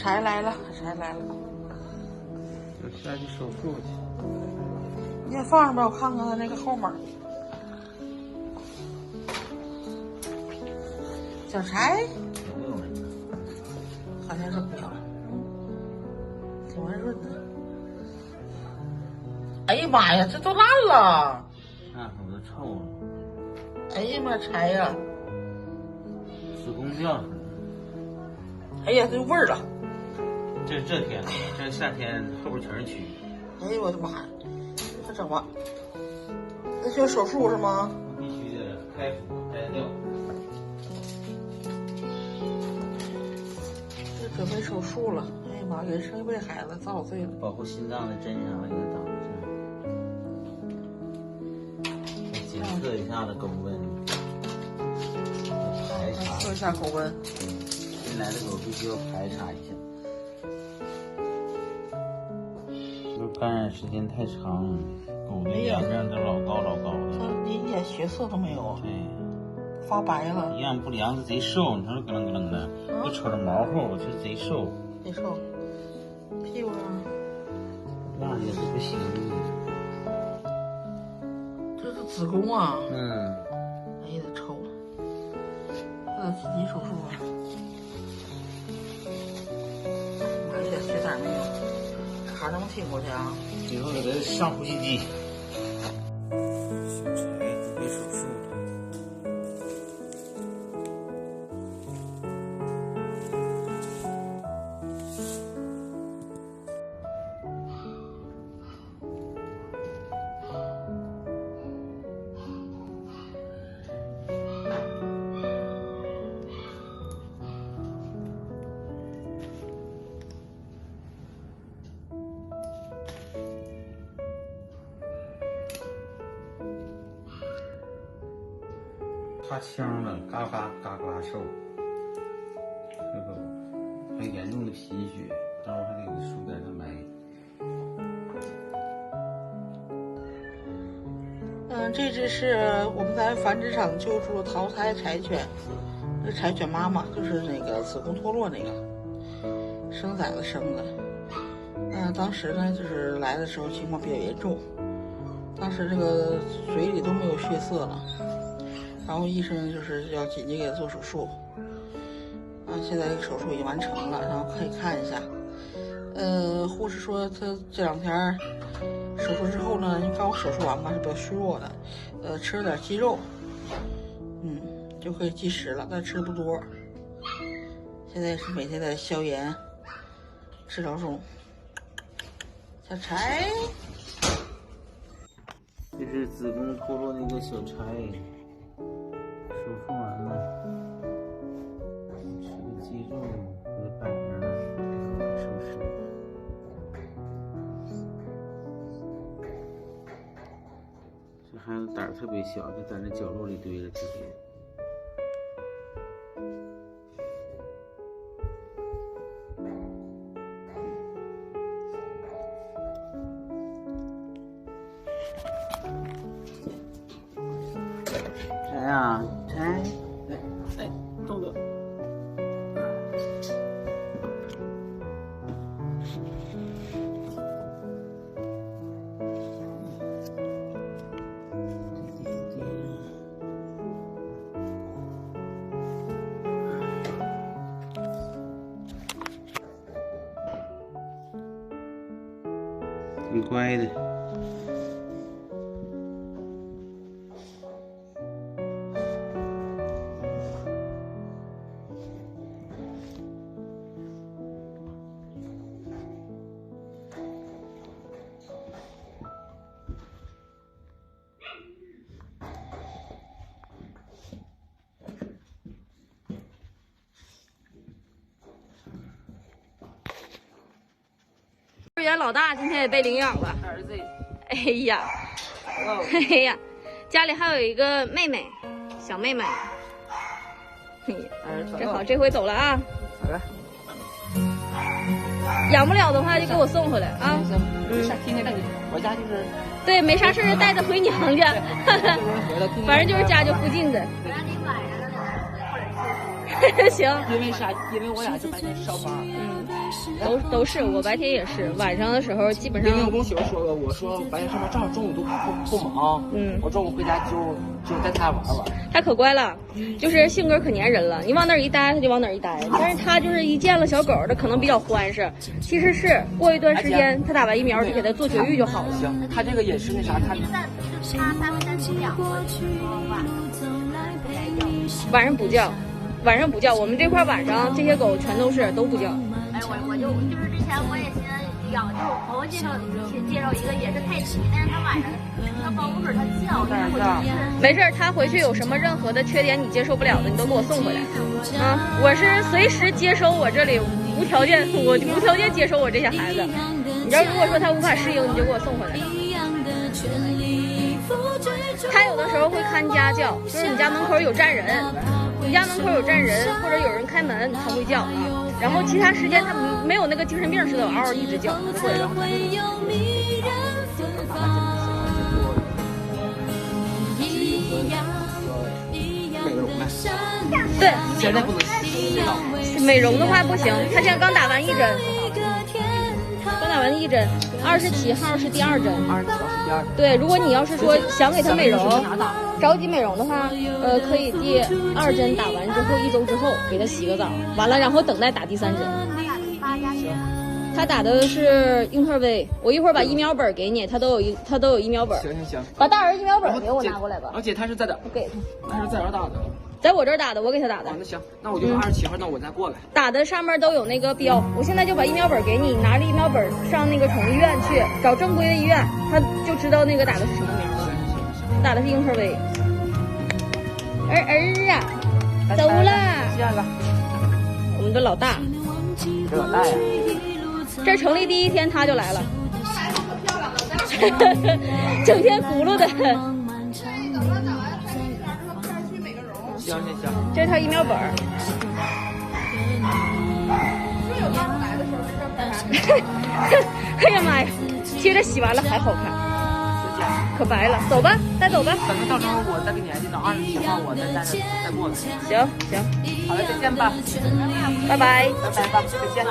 柴来了，柴来了。我下去手术去。你先放上吧，我看看它那个后面。小柴有没有人？好像是不要，挺温润的。哎呀妈呀，这都烂了！看看我都臭了。哎呀妈，柴呀！子宫掉出来。哎呀，这味儿了！这是这天，这夏天后边全是蛆。哎呦我的妈呀，这整吧？那需要手术是吗？必须的，开腹摘掉。这准备手术了。哎呀妈，给人生一辈孩子，早岁了。保护心脏的针啥的给他打上。再检测一下子狗温，排查。测一下狗温。新来的狗必须要排查一下。就是感染时间太长，狗的眼睛都老高老高的。它一点血色都没有。对。发白了。营养不良，它贼瘦，你说咯楞咯楞的，就瞅着毛后，就是贼瘦。贼瘦。屁股上。那也是不行。这是子宫啊。嗯。哎呀，臭了。这紧急手术啊。妈，一点血色没有，还能挺过去啊？以后给它上呼吸机。小柴准备手术了。发青了，嘎嘎嘎嘎瘦。这个还严重的贫血，到时候还得给输点蛋白。这只是我们在繁殖场救助淘汰柴犬，这柴犬妈妈就是那个子宫脱落那个生崽子生的。当时呢就是来的时候情况比较严重，当时这个嘴里都没有血色了。然后医生就是要紧急给他做手术，现在手术已经完成了，然后可以看一下。护士说他这2天手术之后呢，因为刚手术完嘛是比较虚弱的，吃了点鸡肉，就可以积食了，但吃的不多。现在是每天在消炎治疗中。小柴，这是子宫脱落那个小柴。手术完了，吃个鸡肉给它摆着呢，收拾。这孩子胆儿特别小，就在那角落里堆着这些。柴呀，柴，来，动作。挺乖的。幼儿园老大今天也被领养了。哎呀，哎呀，家里还有一个妹妹，小妹妹。正好这回走了啊。好了。养不了的话就给我送回来啊。天天带你，我家就是。对，没啥事就带她回娘家。反正就是家就附近的。行。因为啥？因为我俩是白天上班。都是，我白天也是，晚上的时候基本上。因为我跟我媳妇说了，我说白天上班正好中午都不忙，我中午回家就带她玩玩。他可乖了，就是性格可粘人了，你往哪儿一待他就往哪儿一待。但是他就是一见了小狗，他可能比较欢实，其实是过一段时间他打完疫苗就给他做绝育就好了。行，他这个也是那啥，他3天2回，晚上不叫，晚上不叫，我们这块晚上这些狗全都不叫。哎，我就是之前我也寻思养，就是我朋友介绍一个也是泰迪，但是他晚上他包不准他叫，没事，他回去有什么任何的缺点你接受不了的，你都给我送回来啊！我是随时接收我这里无条件，我无条件接收我这些孩子。你知道，如果说他无法适应，你就给我送回来。他有的时候会看家教，就是你家门口有站人，或者有人开门，他会叫啊。然后其他时间他没有那个精神病似的嗷嗷一直叫，不会。对，现在不能美容的话不行，他现在刚打完1针，27号是第2针。27号是第2针。对，如果你要是说想给他美容，着急美容的话，可以第2针打完之后1周之后给他洗个澡，完了然后等待打第3针。他打的是英特威，我一会儿把疫苗本给你，他都有疫苗本。行。把大人疫苗本给我拿过来吧。姐，他是在哪？我给他。他是在哪打的？在我这儿打的，我给他打的。那行，那我就27号，那我再过来。打的上面都有那个标，我现在就把疫苗本给你，拿着疫苗本上那个宠物医院去找正规的医院，他就知道那个打的是什么苗了。打的是英特威。儿啊，走了。见了。我们的老大。这老大呀。这成立第1天他就来了。整天轱辘的。行。这是他疫苗本。哎呀妈呀！贴着洗完了还好看，可白了。走吧，带走吧。等到时候我再给你安排到27号，我再带着再过来。行。好了，再见吧。拜拜。拜拜吧，再见。